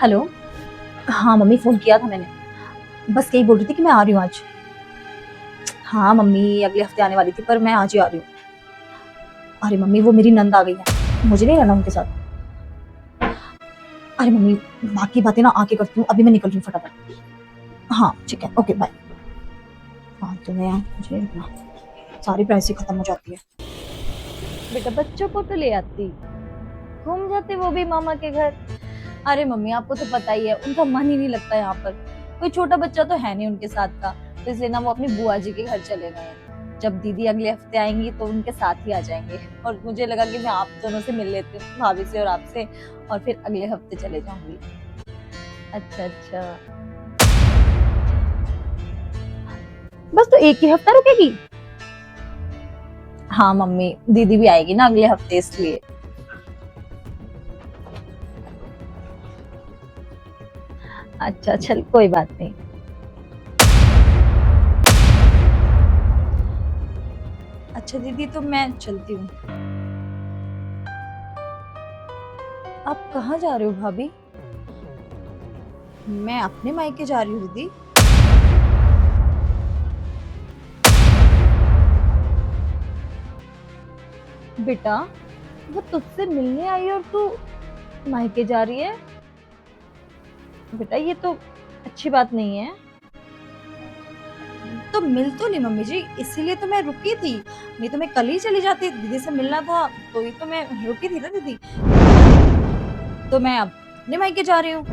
Hello. हाँ mummy, phone किया था मैंने। बस यही बोल रही थी कि मैं आ रही हूँ आज। हाँ मम्मी, अगले हफ्ते आने वाली थी पर मैं आज ही आ रही हूँ। अरे मम्मी, वो मेरी नंद आ गई है, मुझे नहीं रहना उनके साथ। अरे मम्मी, बाकी बातें ना आके करती हूँ, अभी मैं निकल रही हूँ फटाफट। हाँ ठीक है, ओके बाय। हाँ तो मैं मुझे ना सारी प्राइवेसी खत्म हो जाती है। बेटा बच्चों को तो ले आती, घूम जाते वो भी मामा के घर। अरे मम्मी, आपको तो पता ही है उनका मन ही नहीं लगता यहाँ पर। कोई छोटा बच्चा तो है नहीं उनके साथ का, तो इसलिए ना वो अपनी बुआ जी के घर चले गए हैं। जब दीदी अगले हफ्ते आएंगी तो उनके साथ ही आ जाएंगे। और मुझे लगा कि मैं आप दोनों से मिल लेती हूँ, भाभी से और आपसे, और फिर अगले हफ्ते चले जाऊंगी। अच्छा अच्छा। बस तो एक ही हफ्ता रुकेगी? हाँ मम्मी, दीदी भी आएगी ना अगले हफ्ते, इसलिए। अच्छा चल, कोई बात नहीं। अच्छा दीदी, तो मैं चलती हूँ। आप कहाँ जा रहे हो भाभी? मैं अपने मायके जा रही हूँ दीदी। बेटा, वो तुझसे मिलने आई और तू मायके जा रही है? बेटा ये तो अच्छी बात नहीं है। तो मिल तो ली मम्मी जी, इसीलिए तो मैं रुकी थी, नहीं तो मैं कल ही चली जाती। दीदी से मिलना था तो ही तो मैं रुकी थी ना दीदी। तो मैं अब अपने मायके जा रही हूँ।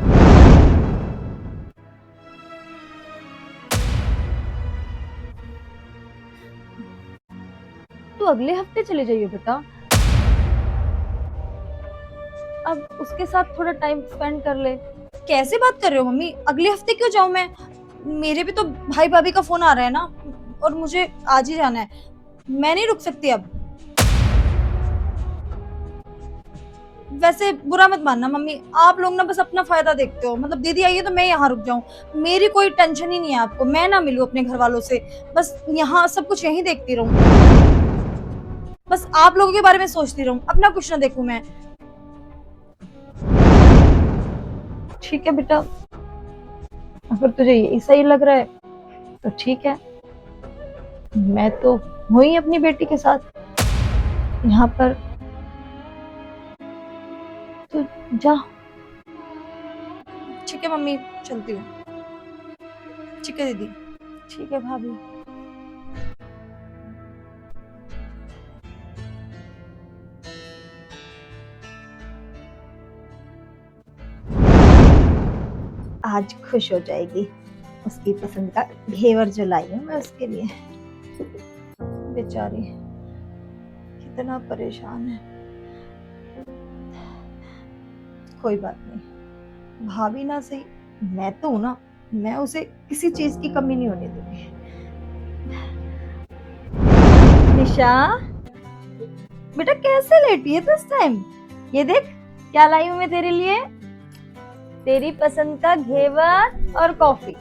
तो अगले हफ्ते चले जाइए बेटा। अब उसके साथ थोड़ा टाइम स्पेंड कर ले। कैसे बात कर रहे हो मम्मी, अगले हफ्ते क्यों जाऊं मैं? मेरे भी तो भाई भाभी का फोन आ रहा है ना, और मुझे आज ही जाना है। मैं नहीं रुक सकती अब। वैसे बुरा मत मानना मम्मी, आप लोग ना बस अपना फायदा देखते हो। मतलब दीदी आई है तो मैं यहाँ रुक जाऊं, मेरी कोई टेंशन ही नहीं है आपको। मैं ना मिलूं अपने घर वालों से, बस यहाँ सब कुछ यहीं देखती रहूं। बस आप लोगों के बारे में सोचती रहूं, अपना कुछ ना देखूं मैं। ठीक है बेटा, अगर तुझे यही सही लग रहा है तो ठीक है। मैं तो हूँ ही अपनी बेटी के साथ यहाँ पर, तो जा। ठीक है मम्मी, चलती हूँ। ठीक है दीदी। ठीक है भाभी। आज खुश हो जाएगी, उसकी पसंद का घेवर जो लाई हूँ मैं उसके लिए। बेचारी कितना परेशान है। कोई बात नहीं, भाभी ना सही, मैं तो हूं ना। मैं उसे किसी चीज की कमी नहीं होने दूंगी। निशा, बेटा कैसे लेटी है इस टाइम? ये देख, क्या लाई हूं मैं तेरे लिए। तेरी पसंद का घेवर और कॉफी।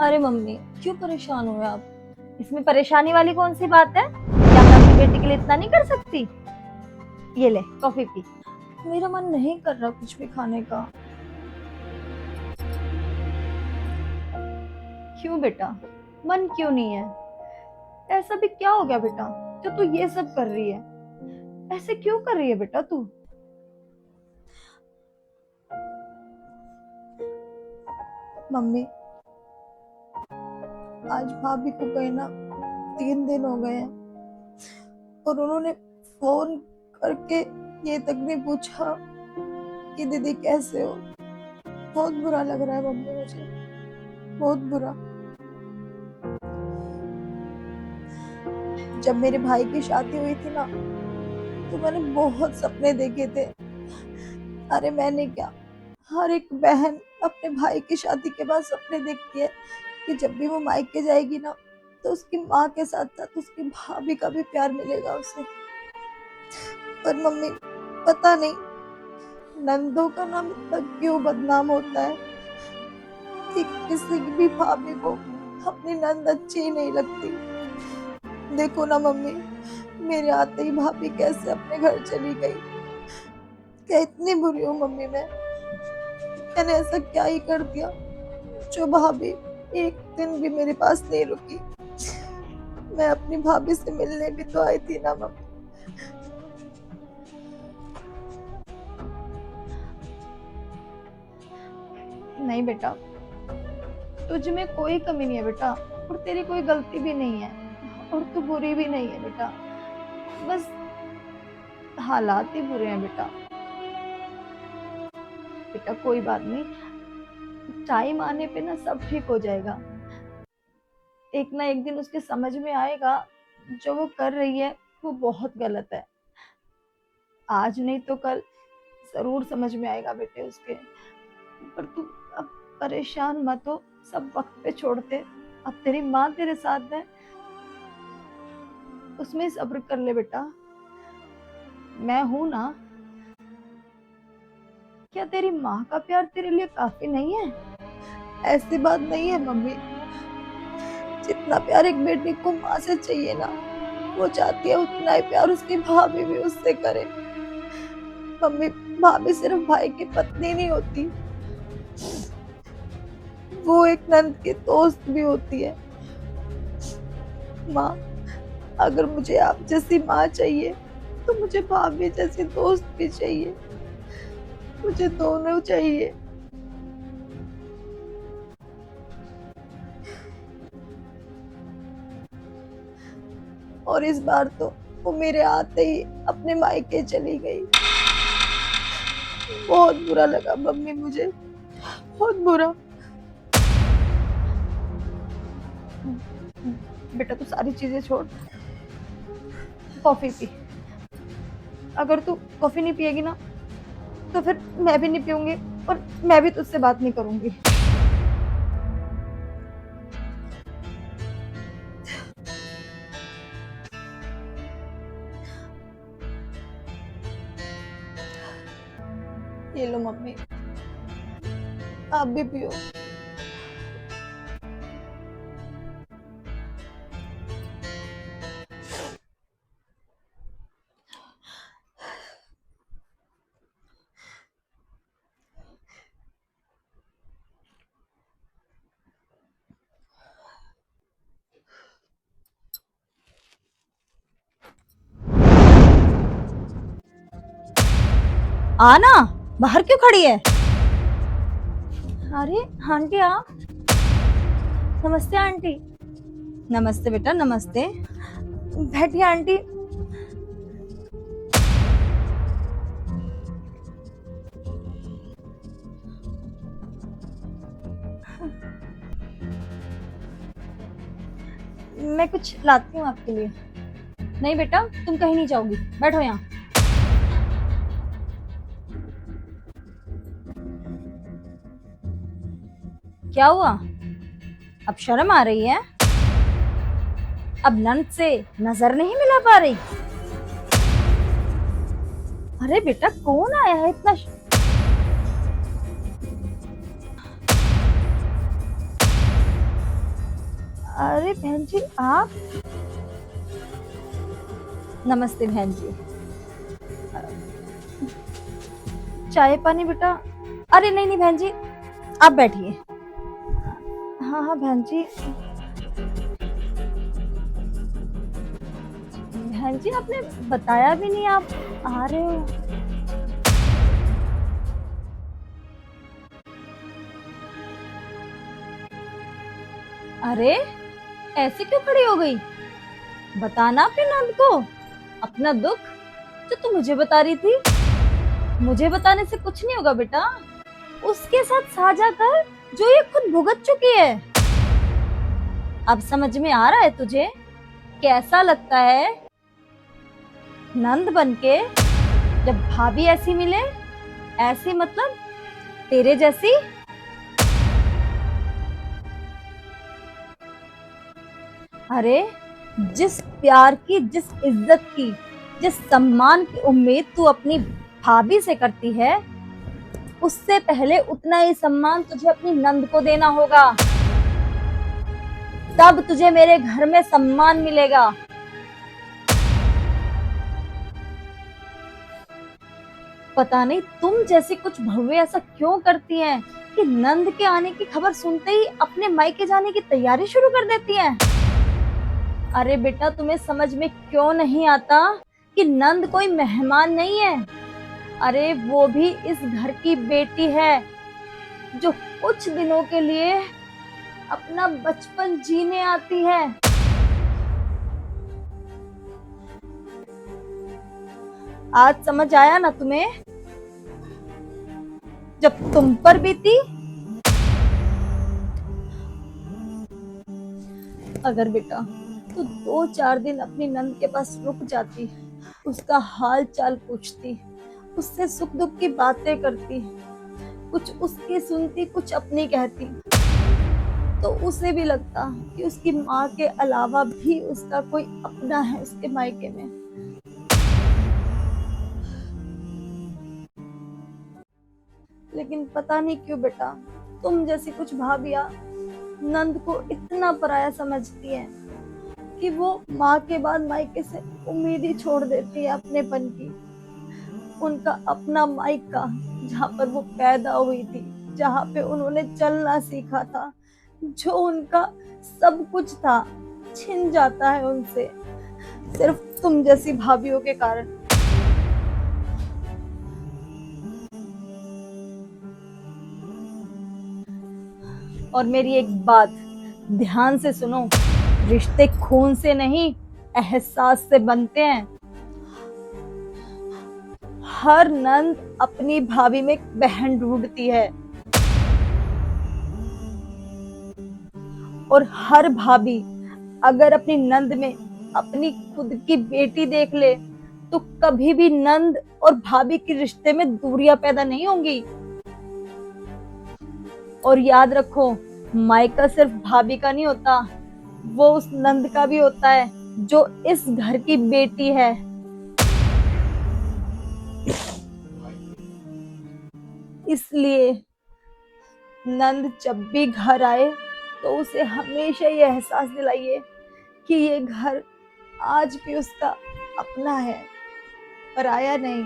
अरे मम्मी, क्यों परेशान हुए आप? इसमें परेशानी वाली कौन सी बात है? क्या मैं अपनी बेटी के लिए इतना नहीं कर सकती? ये ले कॉफी पी। मेरा मन नहीं कर रहा कुछ भी खाने का। क्यों बेटा, मन क्यों नहीं है? ऐसा भी क्या हो गया बेटा जो तू ये सब कर रही है? ऐसे क्यों कर रही है बेटा तू? मम्मी, आज भाभी को गए ना 3 दिन हो गए हैं, और उन्होंने फोन करके ये तक नहीं पूछा कि दीदी कैसे हो। बहुत बुरा लग रहा है मम्मी मुझे, बहुत बुरा। जब मेरे भाई की शादी हुई थी ना, तो मैंने बहुत सपने देखे थे। अरे मैंने क्या, हर एक बहन अपने भाई की शादी के बाद सपने देखती है कि जब भी वो मायके जाएगी ना, तो उसकी माँ के साथ साथ उसकी भाभी का भी प्यार मिलेगा उसे। पर मम्मी, पता नहीं नंदों का नाम इतना क्यों बदनाम होता है कि किसी की भी भाभी को अपनी नंद अच्छी ही नहीं लगती। देखो ना मम्मी, मेरे आते ही भाभी कैसे अपने घर चली गई। क्या इतनी बुरी हूँ मम्मी मैंने ऐसा क्या ही कर दिया जो भाभी एक दिन भी मेरे पास नहीं रुकी। मैं अपनी भाभी से मिलने भी तो आई थी ना मम्मी। नहीं बेटा, तुझ में कोई कमी नहीं है बेटा, और तेरी कोई गलती भी नहीं है, और तू बुरी भी नहीं है बेटा। बस हालात ही बुरे हैं बेटा। बेटा कोई बात नहीं, टाइम आने पे ना सब ठीक हो जाएगा। एक ना एक दिन उसके समझ में आएगा जो वो कर रही है वो बहुत गलत है। आज नहीं तो कल जरूर समझ में आएगा बेटे उसके। पर तू अब परेशान मत हो, सब वक्त पे छोड़ते। अब तेरी माँ तेरे साथ है, उसमें सब्र कर ले बेटा। मैं हूं ना। क्या तेरी माँ का प्यार तेरे लिए काफी नहीं है? ऐसी बात नहीं है मम्मी, जितना प्यार एक बेटी को माँ से चाहिए ना, वो चाहती है उतना ही प्यार उसकी भाभी भी उससे करे। मम्मी, भाभी सिर्फ भाई की पत्नी नहीं होती, वो एक नंद की दोस्त भी होती है। माँ, अगर मुझे आप जैसी माँ चाहिए तो मुझे भाभी जैसी दोस्त भी चाहिए। मुझे दोनों चाहिए। और इस बार तो वो मेरे आते ही अपने मायके चली गई। बहुत बुरा लगा मम्मी मुझे, बहुत बुरा। बेटा तू सारी चीजें छोड़, कॉफी पी। अगर तू कॉफी नहीं पिएगी ना तो फिर मैं भी नहीं पीऊंगी, और मैं भी तुझसे बात नहीं करूंगी। ये लो मम्मी, आप भी पियो। आना, बाहर क्यों खड़ी है? अरे आंटी आप। नमस्ते आंटी। नमस्ते बेटा, नमस्ते। बैठिए आंटी। मैं कुछ लाती हूँ आपके लिए। नहीं बेटा, तुम कहीं नहीं जाओगी, बैठो यहाँ। क्या हुआ? अब शर्म आ रही है? अब नंद से नजर नहीं मिला पा रही? अरे बेटा, कौन आया है इतना अरे बहन जी आप। नमस्ते बहन जी। चाय पानी बेटा? अरे नहीं नहीं बहन जी, आप बैठिए। हाँ हाँ बहन जी। बहन जी आपने बताया भी नहीं आप आ रहे हो। अरे ऐसे क्यों खड़ी हो गई? बताना अपने नंद को अपना दुख जो तू मुझे बता रही थी। मुझे बताने से कुछ नहीं होगा बेटा, उसके साथ साझा कर जो ये खुद भुगत चुकी है। अब समझ में आ रहा है तुझे कैसा लगता है नंद बनके जब भाभी ऐसी मिले? ऐसी मतलब तेरे जैसी। अरे जिस प्यार की, जिस इज्जत की, जिस सम्मान की उम्मीद तू अपनी भाभी से करती है, उससे पहले उतना ही सम्मान तुझे अपनी नंद को देना होगा। तब तुझे मेरे घर में सम्मान मिलेगा। पता नहीं तुम जैसी कुछ भव्य ऐसा क्यों करती हैं कि नंद के आने की खबर सुनते ही अपने मायके जाने की तैयारी शुरू कर देती हैं। अरे बेटा, तुम्हें समझ में क्यों नहीं आता कि नंद कोई मेहमान नहीं है। अरे वो भी इस घर की बेटी है, जो कुछ दिनों के लिए अपना बचपन जीने आती है। आज समझ आया ना तुम्हें, जब तुम पर बीती। अगर बेटा तू 2-4 दिन अपनी नंद के पास रुक जाती, उसका हाल चाल पूछती, उससे सुख दुख की बातें करती, कुछ उसकी सुनती कुछ अपनी कहती, तो उसे भी लगता कि उसकी माँ के अलावा भी उसका कोई अपना है उसके मायके में। लेकिन पता नहीं क्यों बेटा, तुम जैसी कुछ भाभियां नंद को इतना पराया समझती हैं कि वो माँ के बाद मायके से उम्मीद ही छोड़ देती है अपनेपन की। उनका अपना मायका, जहाँ पर वो पैदा हुई थी, जहाँ पे उन्होंने चलना सीखा था, जो उनका सब कुछ था, छिन जाता है उनसे सिर्फ तुम जैसी भाभियों के कारण। और मेरी एक बात ध्यान से सुनो, रिश्ते खून से नहीं एहसास से बनते हैं। हर नंद अपनी भाभी में एक बहन ढूंढती है, और हर भाभी अगर अपनी नंद में अपनी खुद की बेटी देख ले तो कभी भी नंद और भाभी के रिश्ते में दूरियां पैदा नहीं होंगी। और याद रखो, मायका सिर्फ भाभी का नहीं होता, वो उस नंद का भी होता है जो इस घर की बेटी है। इसलिए नंद जब भी घर आए तो उसे हमेशा ये एहसास दिलाइए कि ये घर आज भी उसका अपना है, पराया नहीं।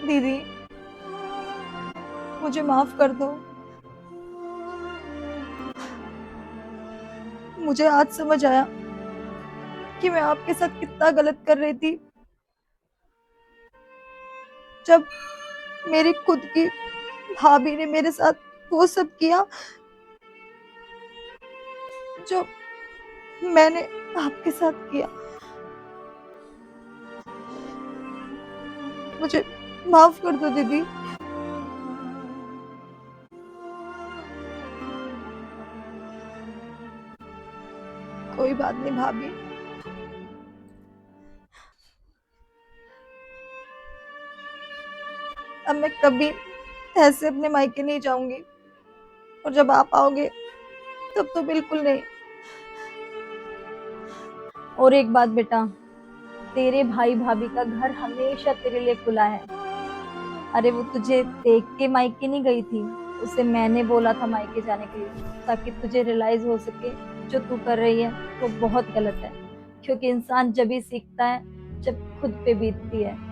दीदी, मुझे माफ कर दो। मुझे आज समझ आया कि मैं आपके साथ कितना गलत कर रही थी। जब मेरी खुद की भाभी ने मेरे साथ वो सब किया जो मैंने आपके साथ किया। मुझे माफ कर दो दीदी। कोई बात नहीं भाभी, अब मैं कभी ऐसे अपने मायके नहीं जाऊंगी, और जब आप आओगे तब तो बिल्कुल नहीं। और एक बात बेटा, तेरे भाई भाभी का घर हमेशा तेरे लिए खुला है। अरे वो तुझे देख के मायके नहीं गई थी, उसे मैंने बोला था मायके जाने के लिए, ताकि तुझे रियलाइज हो सके जो तू कर रही है वो बहुत गलत है। क्योंकि इंसान जब ही सीखता है जब खुद पे बीतती है।